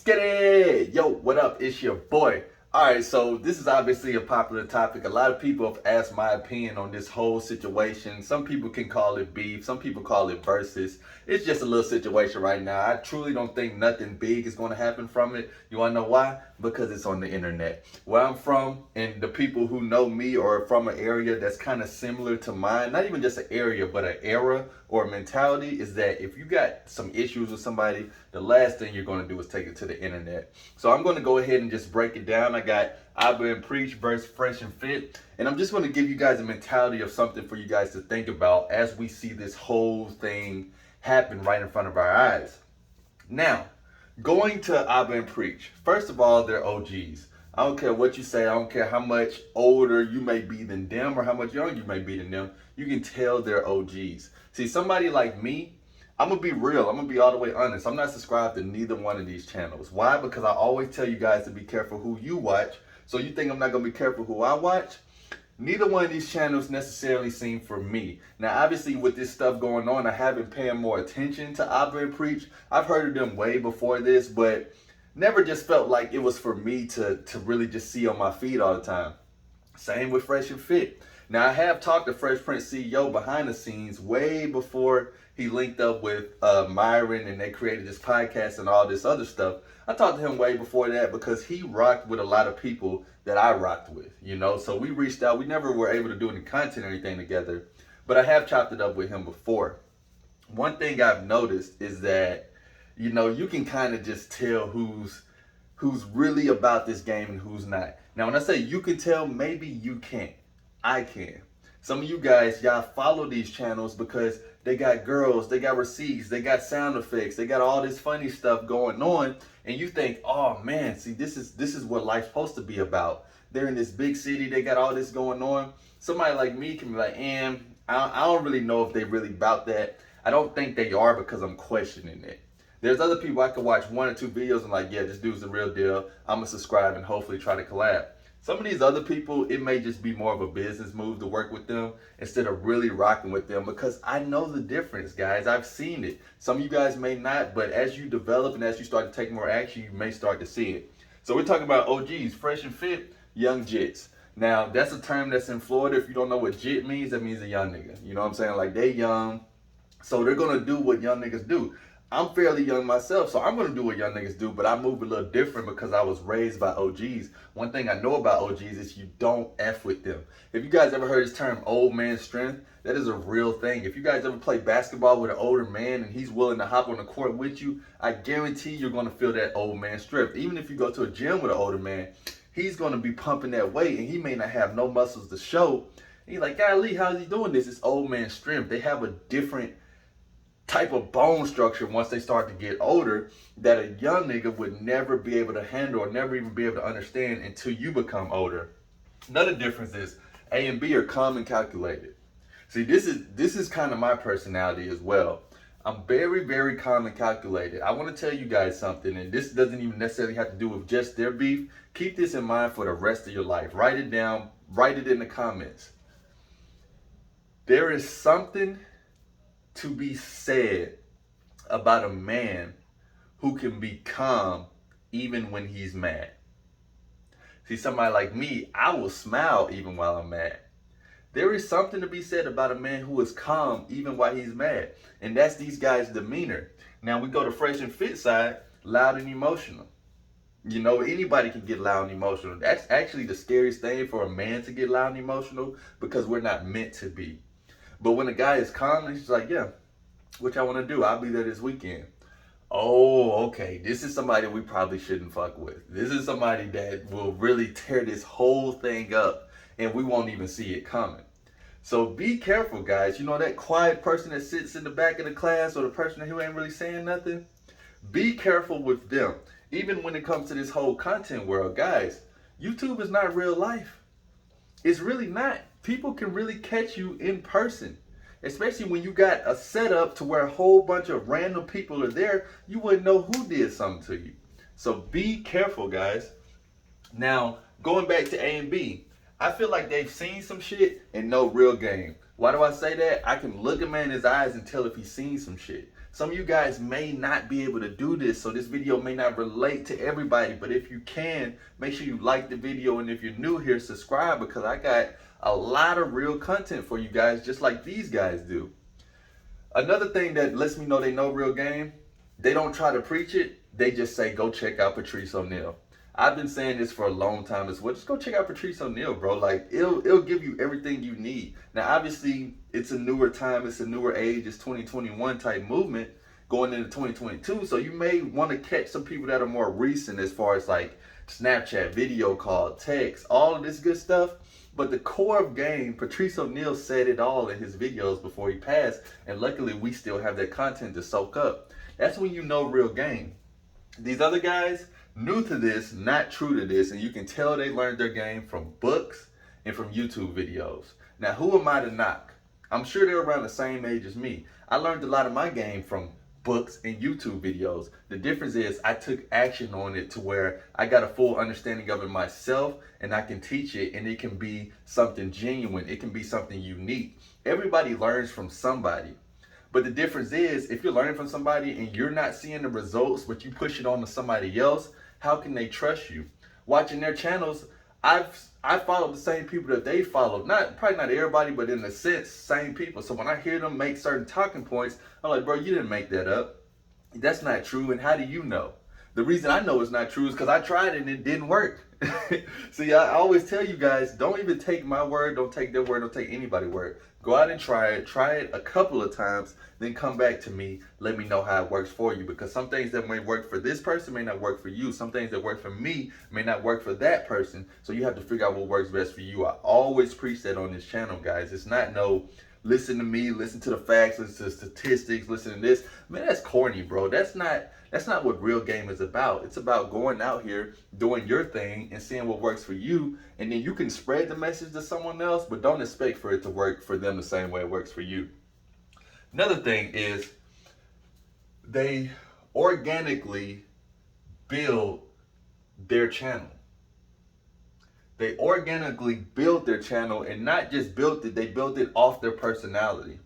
Get it! Yo, what up? It's your boy. Alright, so this is obviously a popular topic. A lot of people have asked my opinion on this whole situation. Some people can call it beef, some people call it versus. It's just a little situation right now. I truly don't think nothing big is going to happen from it. You want to know why? Because it's on the internet. Where I'm from, and the people who know me are from an area that's kind of similar to mine, not even just an area, but an era or a mentality, is that if you got some issues with somebody, the last thing you're going to do is take it to the internet. So I'm going to go ahead and just break it down. I got Abba and Preach versus Fresh and Fit. And I'm just going to give you guys a mentality of something for you guys to think about as we see this whole thing happen right in front of our eyes. Now, going to Abba and Preach. First of all, they're OGs. I don't care what you say. I don't care how much older you may be than them or how much younger you may be than them. You can tell they're OGs. See, somebody like me, I'm going to be real. I'm going to be all the way honest. I'm not subscribed to neither one of these channels. Why? Because I always tell you guys to be careful who you watch. So you think I'm not going to be careful who I watch? Neither one of these channels necessarily seem for me. Now, obviously, with this stuff going on, I have been paying more attention to Abba and Preach. I've heard of them way before this, but never just felt like it was for me to really just see on my feed all the time. Same with Fresh and Fit. Now, I have talked to Fresh Prince CEO behind the scenes way before he linked up with Myron and they created this podcast and all this other stuff. I talked to him way before that because he rocked with a lot of people that I rocked with, you know. So we reached out. We never were able to do any content or anything together, but I have chopped it up with him before. One thing I've noticed is that, you know, you can kind of just tell who's really about this game and who's not. Now, when I say you can tell, maybe you can't. I can. Some of you guys, y'all follow these channels because they got girls, they got receipts, they got sound effects, they got all this funny stuff going on, and you think, oh man, see, this is what life's supposed to be about. They're in this big city, they got all this going on. Somebody like me can be like, I don't really know if they really about that. I don't think they are because I'm questioning it. There's other people I could watch 1 or 2 videos and like, yeah, this dude's the real deal. I'm gonna subscribe and hopefully try to collab. Some of these other people, it may just be more of a business move to work with them instead of really rocking with them because I know the difference, guys. I've seen it. Some of you guys may not, but as you develop and as you start to take more action, you may start to see it. So we're talking about OGs, Fresh and Fit, young jits. Now, that's a term that's in Florida. If you don't know what jit means, that means a young nigga. You know what I'm saying? Like, they young, so they're going to do what young niggas do. I'm fairly young myself, so I'm going to do what young niggas do, but I move a little different because I was raised by OGs. One thing I know about OGs is you don't F with them. If you guys ever heard this term, old man strength, that is a real thing. If you guys ever play basketball with an older man and he's willing to hop on the court with you, I guarantee you're going to feel that old man strength. Even if you go to a gym with an older man, he's going to be pumping that weight and he may not have no muscles to show. And you're like, golly, how's he doing this? It's old man strength. They have a different type of bone structure once they start to get older that a young nigga would never be able to handle or never even be able to understand until you become older. Another difference is A and B are calm and calculated. See, this is kind of my personality as well. I'm very, very calm and calculated. I want to tell you guys something, and this doesn't even necessarily have to do with just their beef. Keep this in mind for the rest of your life. Write it down, write it in the comments. There is something to be said about a man who can be calm even when he's mad. See, somebody like me, I will smile even while I'm mad. There is something to be said about a man who is calm even while he's mad. And that's these guys' demeanor. Now we go to Fresh and Fit side, loud and emotional. You know, anybody can get loud and emotional. That's actually the scariest thing for a man to get loud and emotional because we're not meant to be. But when a guy is calm, he's like, yeah, what y'all want to do? I'll be there this weekend. Oh, okay. This is somebody we probably shouldn't fuck with. This is somebody that will really tear this whole thing up and we won't even see it coming. So be careful, guys. You know, that quiet person that sits in the back of the class or the person who ain't really saying nothing? Be careful with them. Even when it comes to this whole content world, guys, YouTube is not real life. It's really not. People can really catch you in person, especially when you got a setup to where a whole bunch of random people are there. You wouldn't know who did something to you. So be careful, guys. Now, going back to A and B, I feel like they've seen some shit and no real game. Why do I say that? I can look a man in his eyes and tell if he's seen some shit. Some of you guys may not be able to do this, so this video may not relate to everybody, but if you can, make sure you like the video, and if you're new here, subscribe, because I got a lot of real content for you guys, just like these guys do. Another thing that lets me know they know real game, they don't try to preach it, they just say, go check out Patrice O'Neal. I've been saying this for a long time as well. Just go check out Patrice O'Neal, bro. Like, it'll give you everything you need. Now, obviously, it's a newer time. It's a newer age. It's 2021 type movement going into 2022. So you may want to catch some people that are more recent as far as like Snapchat, video call, text, all of this good stuff. But the core of game, Patrice O'Neal said it all in his videos before he passed. And luckily, we still have that content to soak up. That's when you know real game. These other guys, new to this, not true to this, and you can tell they learned their game from books and from YouTube videos. Now, who am I to knock? I'm sure they're around the same age as me. I learned a lot of my game from books and YouTube videos. The difference is I took action on it to where I got a full understanding of it myself, and I can teach it, and it can be something genuine. It can be something unique. Everybody learns from somebody. But the difference is, if you're learning from somebody and you're not seeing the results, but you push it on to somebody else, how can they trust you? Watching their channels, I followed the same people that they followed. Probably not everybody, but in a sense, same people. So when I hear them make certain talking points, I'm like, bro, you didn't make that up. That's not true. And how do you know? The reason I know it's not true is because I tried it and it didn't work. See, I always tell you guys, don't even take my word, don't take their word, don't take anybody's word. Go out and try it a couple of times, then come back to me, let me know how it works for you, because some things that may work for this person may not work for you. Some things that work for me may not work for that person, so you have to figure out what works best for you. I always preach that on this channel, guys. It's not no listen to me, listen to the facts, listen to statistics, listen to this. Man, that's corny, bro. That's not what real game is about. It's about going out here, doing your thing, and seeing what works for you. And then you can spread the message to someone else, but don't expect for it to work for them the same way it works for you. Another thing is they organically build their channel. They organically built their channel, and not just built it, they built it off their personality.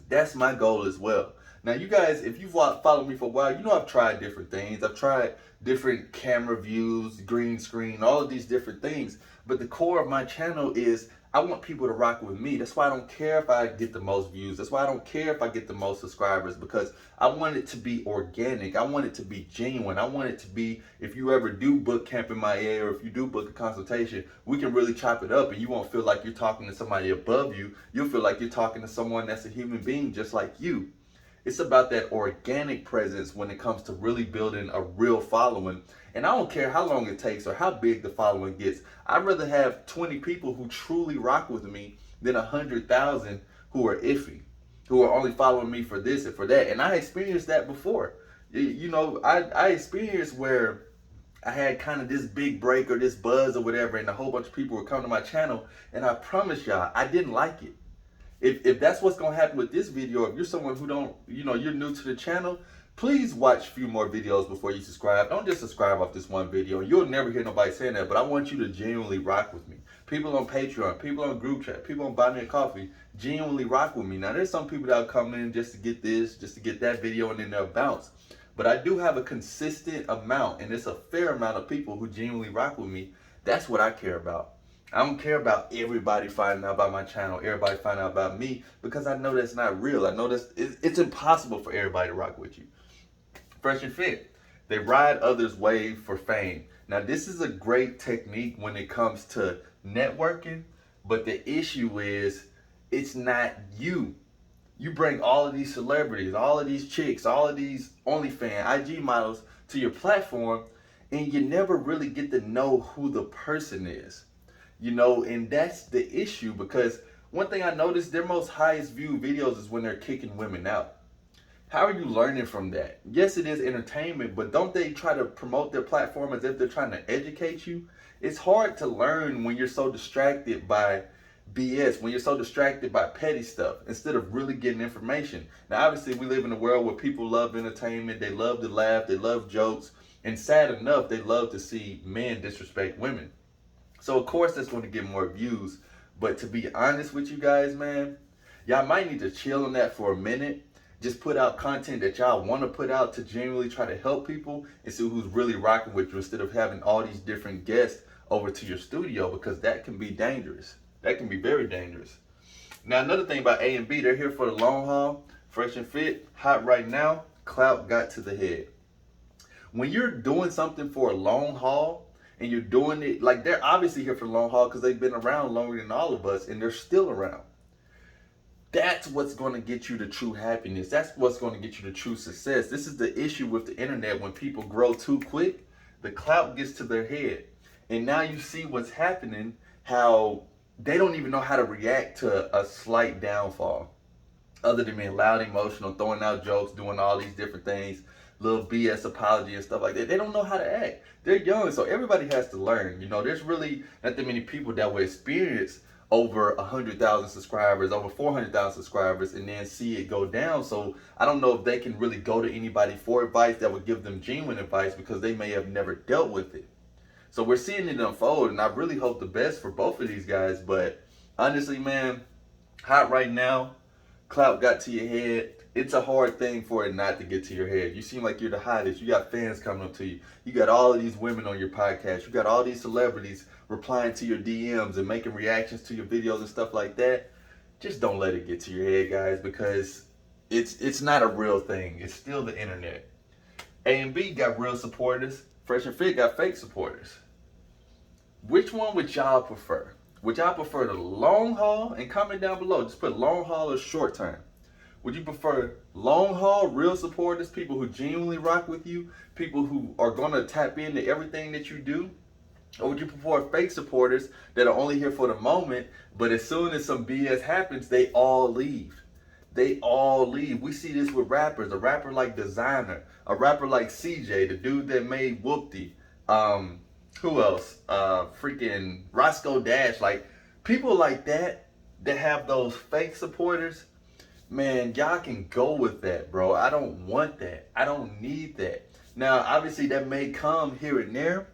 That's my goal as well. Now, you guys, if you've followed me for a while, you know I've tried different things. I've tried different camera views, green screen, all of these different things. But the core of my channel is I want people to rock with me. That's why I don't care if I get the most views. That's why I don't care if I get the most subscribers, because I want it to be organic. I want it to be genuine. I want it to be, if you ever do book camp in my area, or if you do book a consultation, we can really chop it up, and you won't feel like you're talking to somebody above you. You'll feel like you're talking to someone that's a human being just like you. It's about that organic presence when it comes to really building a real following. And I don't care how long it takes or how big the following gets. I'd rather have 20 people who truly rock with me than 100,000 who are iffy, who are only following me for this and for that. And I experienced that before. You know, I experienced where I had kind of this big break or this buzz or whatever, and a whole bunch of people would come to my channel, and I promise y'all, I didn't like it. If that's what's gonna happen with this video, if you're someone who don't, you're new to the channel, please watch a few more videos before you subscribe. Don't just subscribe off this one video. You'll never hear nobody saying that, but I want you to genuinely rock with me. People on Patreon, people on group chat, people on Buy Me a Coffee, genuinely rock with me. Now, there's some people that'll come in just to get this, just to get that video, and then they'll bounce. But I do have a consistent amount, and it's a fair amount of people who genuinely rock with me. That's what I care about. I don't care about everybody finding out about my channel, everybody finding out about me, because I know that's not real. I know it's impossible for everybody to rock with you. Fresh and Fit. They ride others' wave for fame. Now, this is a great technique when it comes to networking, but the issue is it's not you. You bring all of these celebrities, all of these chicks, all of these OnlyFans, IG models to your platform, and you never really get to know who the person is. And that's the issue, because one thing I noticed, their most highest viewed videos is when they're kicking women out. How are you learning from that? Yes, it is entertainment, but don't they try to promote their platform as if they're trying to educate you? It's hard to learn when you're so distracted by BS, when you're so distracted by petty stuff, instead of really getting information. Now, obviously, we live in a world where people love entertainment, they love to laugh, they love jokes, and sad enough, they love to see men disrespect women. So, of course, that's going to get more views. But to be honest with you guys, man, y'all might need to chill on that for a minute. Just put out content that y'all want to put out to genuinely try to help people and see who's really rocking with you, instead of having all these different guests over to your studio, because that can be dangerous. That can be very dangerous. Now, another thing about A and B, they're here for the long haul. Fresh and Fit, hot right now. Clout got to the head. When you're doing something for a long haul and you're doing it, like, they're obviously here for the long haul because they've been around longer than all of us and they're still around. That's what's going to get you the true happiness. That's what's going to get you the true success. This is the issue with the internet. When people grow too quick, the clout gets to their head. And now you see what's happening, how they don't even know how to react to a slight downfall, other than being loud, emotional, throwing out jokes, doing all these different things, little BS apology and stuff like that. They don't know how to act. They're young, so everybody has to learn. You know, there's really not that many people that will experience over 100,000 subscribers, over 400,000 subscribers, and then see it go down. So I don't know if they can really go to anybody for advice that would give them genuine advice, because they may have never dealt with it. So we're seeing it unfold, and I really hope the best for both of these guys. But honestly, man, hot right now. Clout got to your head. It's a hard thing for it not to get to your head. You seem like you're the hottest. You got fans coming up to you. You got all of these women on your podcast. You got all these celebrities replying to your DMs and making reactions to your videos and stuff like that. Just don't let it get to your head, guys, because it's not a real thing. It's still the internet. A and B got real supporters. Fresh and Fit got fake supporters. Which one would y'all prefer? Would y'all prefer the long haul? And comment down below. Just put long haul or short term. Would you prefer long haul, real supporters, people who genuinely rock with you, people who are going to tap into everything that you do? Or would you prefer fake supporters that are only here for the moment, but as soon as some BS happens, they all leave? They all leave. We see this with rappers. A rapper like Designer, a rapper like CJ, the dude that made Whoopty. Who else? Freaking Roscoe Dash. Like, people like that have those fake supporters. Man, y'all can go with that, bro. I don't want that. I don't need that. Now, obviously, that may come here and there,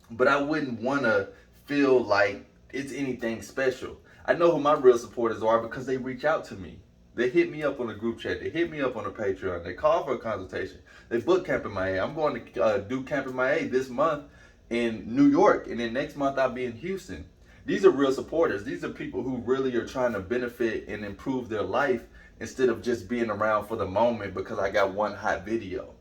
but I wouldn't want to feel like it's anything special. I know who my real supporters are because they reach out to me. They hit me up on the group chat. They hit me up on the Patreon. They call for a consultation. They book Camp in MIA. I'm going to do Camp in MIA this month in New York, and then next month I'll be in Houston. These are real supporters. These are people who really are trying to benefit and improve their life instead of just being around for the moment because I got one hot video.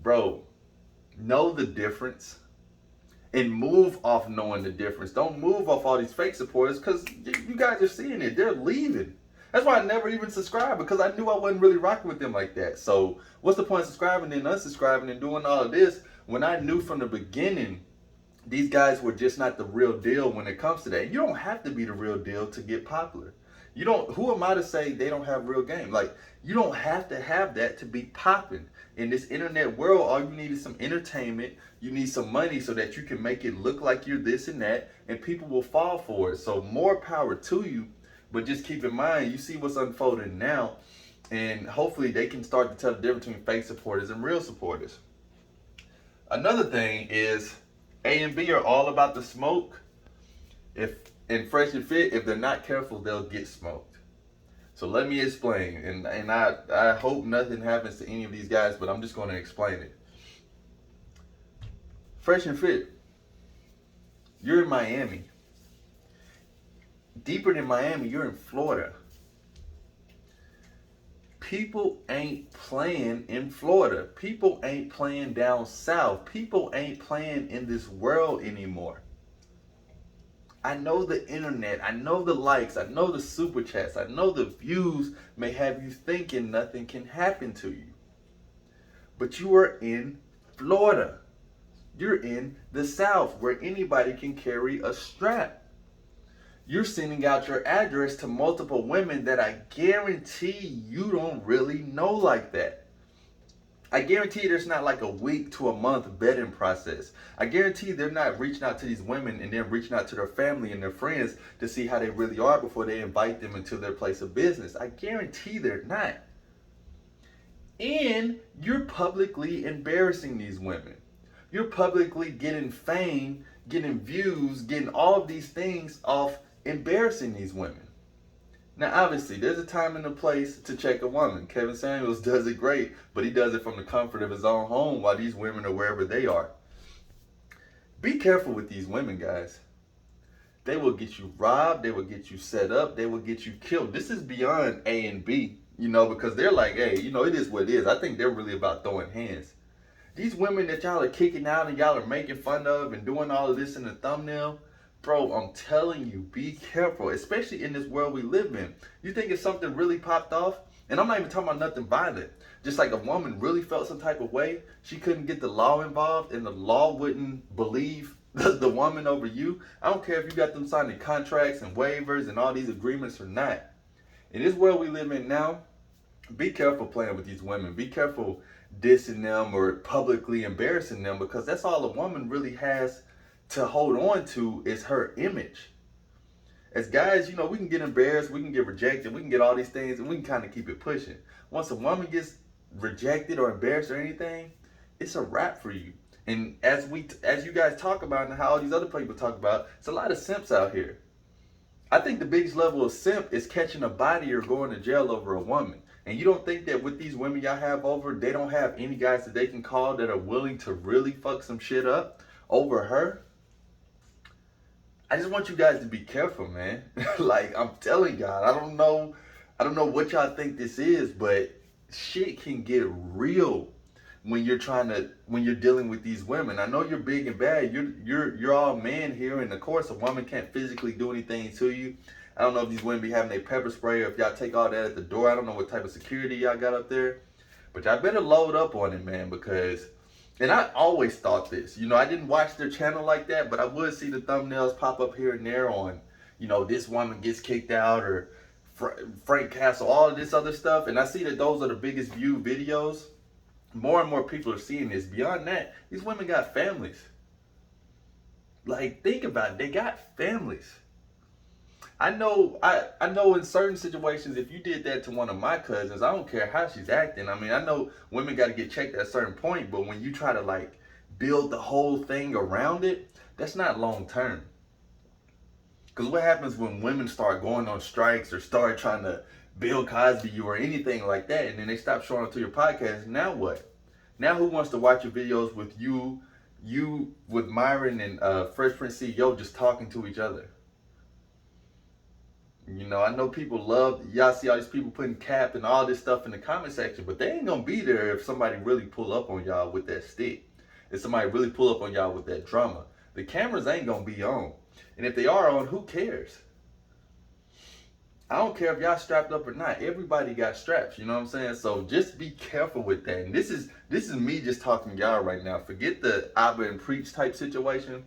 Bro, know the difference and move off knowing the difference. Don't move off all these fake supporters, because you guys are seeing it. They're leaving. That's why I never even subscribed, because I knew I wasn't really rocking with them like that. So what's the point of subscribing and unsubscribing and doing all of this when I knew from the beginning these guys were just not the real deal when it comes to that? You don't have to be the real deal to get popular. You don't. Who am I to say they don't have real game? Like, you don't have to have that to be popping. In this internet world, all you need is some entertainment. You need some money so that you can make it look like you're this and that, and people will fall for it. So more power to you. But just keep in mind, you see what's unfolding now, and hopefully they can start to tell the difference between fake supporters and real supporters. Another thing is A and B are all about the smoke. If in Fresh and Fit, if they're not careful, they'll get smoked. So let me explain, and I hope nothing happens to any of these guys, but I'm just going to explain it. Fresh and Fit, you're in Miami. Deeper than Miami, you're in Florida. People ain't playing in Florida. People ain't playing down south. People ain't playing in this world anymore. I know the internet, I know the likes, I know the super chats, I know the views may have you thinking nothing can happen to you. But you are in Florida. You're in the South, where anybody can carry a strap. You're sending out your address to multiple women that I guarantee you don't really know like that. I guarantee there's not like a week to a month vetting process. I guarantee they're not reaching out to these women and then reaching out to their family and their friends to see how they really are before they invite them into their place of business. I guarantee they're not. And you're publicly embarrassing these women. You're publicly getting fame, getting views, getting all of these things off embarrassing these women. Now, obviously, there's a time and a place to check a woman. Kevin Samuels does it great, but he does it from the comfort of his own home while these women are wherever they are. Be careful with these women, guys. They will get you robbed. They will get you set up. They will get you killed. This is beyond A and B, because they're like, hey, it is what it is. I think they're really about throwing hands. These women that y'all are kicking out and y'all are making fun of and doing all of this in the thumbnail, bro, I'm telling you, be careful, especially in this world we live in. You think if something really popped off, and I'm not even talking about nothing violent, just like a woman really felt some type of way, she couldn't get the law involved and the law wouldn't believe the woman over you. I don't care if you got them signing contracts and waivers and all these agreements or not. In this world we live in now, be careful playing with these women. Be careful dissing them or publicly embarrassing them, because that's all a woman really has to hold on to is her image. As guys, we can get embarrassed, we can get rejected, we can get all these things, and we can kind of keep it pushing. Once a woman gets rejected or embarrassed or anything, it's a wrap for you. And as you guys talk about and how all these other people talk about, it's a lot of simps out here. I think the biggest level of simp is catching a body or going to jail over a woman. And you don't think that with these women y'all have over, they don't have any guys that they can call that are willing to really fuck some shit up over her? I just want you guys to be careful, man. Like, I'm telling y'all, I don't know what y'all think this is, but shit can get real when you're dealing with these women. I know you're big and bad. You're all men here, and of course a woman can't physically do anything to you. I don't know if these women be having their pepper spray or if y'all take all that at the door. I don't know what type of security y'all got up there. But y'all better load up on it, man, because, and I always thought this, I didn't watch their channel like that, but I would see the thumbnails pop up here and there on, this woman gets kicked out or Frank Castle, all of this other stuff. And I see that those are the biggest viewed videos. More and more people are seeing this. Beyond that, these women got families. Like, think about it. They got families. I know in certain situations, if you did that to one of my cousins, I don't care how she's acting. I mean, I know women got to get checked at a certain point, but when you try to like build the whole thing around it, that's not long term. Because what happens when women start going on strikes or start trying to Bill Cosby you or anything like that, and then they stop showing up to your podcast? Now what? Now who wants to watch your videos with you with Myron and Fresh Prince CEO just talking to each other? I know people love, y'all see all these people putting cap and all this stuff in the comment section, but they ain't gonna be there if somebody really pull up on y'all with that stick. If somebody really pull up on y'all with that drama. The cameras ain't gonna be on. And if they are on, who cares? I don't care if y'all strapped up or not. Everybody got straps, you know what I'm saying? So just be careful with that. And this is me just talking to y'all right now. Forget the Abba and Preach type situation.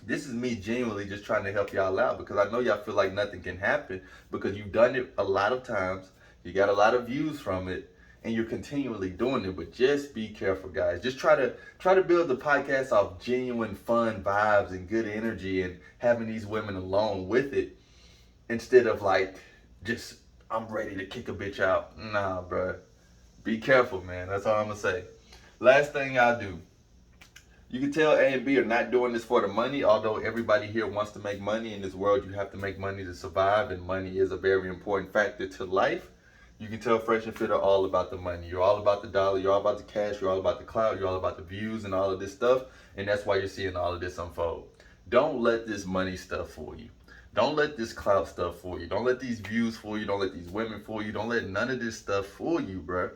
This is me genuinely just trying to help y'all out, because I know y'all feel like nothing can happen because you've done it a lot of times. You got a lot of views from it, and you're continually doing it. But just be careful, guys. Just try to build the podcast off genuine fun vibes and good energy and having these women along with it, instead of like just I'm ready to kick a bitch out. Nah, bro. Be careful, man. That's all I'm gonna say. Last thing y'all do. You can tell A and B are not doing this for the money, although everybody here wants to make money. In this world, you have to make money to survive, and money is a very important factor to life. You can tell Fresh and Fit are all about the money. You're all about the dollar, you're all about the cash, you're all about the clout, you're all about the views and all of this stuff, and that's why you're seeing all of this unfold. Don't let this money stuff fool you. Don't let this clout stuff fool you. Don't let these views fool you. Don't let these women fool you. Don't let none of this stuff fool you, bro.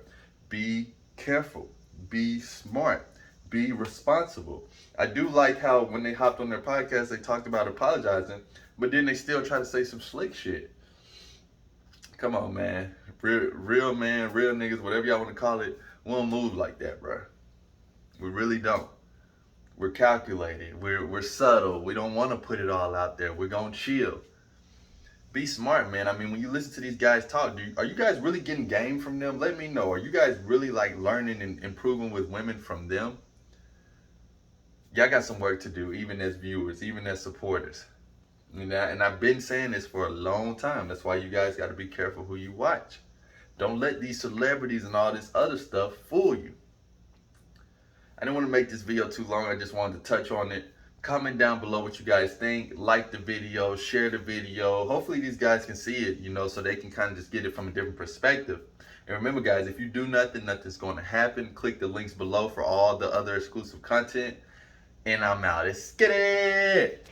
Be careful. Be smart. Be responsible. I do like how when they hopped on their podcast, they talked about apologizing, but then they still try to say some slick shit. Come on, man. Real man, real niggas, whatever y'all want to call it, we don't move like that, bro. We really don't. We're calculated. We're subtle. We don't want to put it all out there. We're going to chill. Be smart, man. I mean, when you listen to these guys talk, are you guys really getting game from them? Let me know. Are you guys really like learning and improving with women from them? Y'all got some work to do, even as viewers, even as supporters. And I've been saying this for a long time. That's why you guys got to be careful who you watch. Don't let these celebrities and all this other stuff fool you. I didn't want to make this video too long. I just wanted to touch on it Comment down below what you guys think. Like the video, share the video. Hopefully these guys can see it, so they can kind of just get it from a different perspective. And remember, guys, if you do nothing, nothing's going to happen. Click the links below for all the other exclusive content. And I'm out. Let's get it.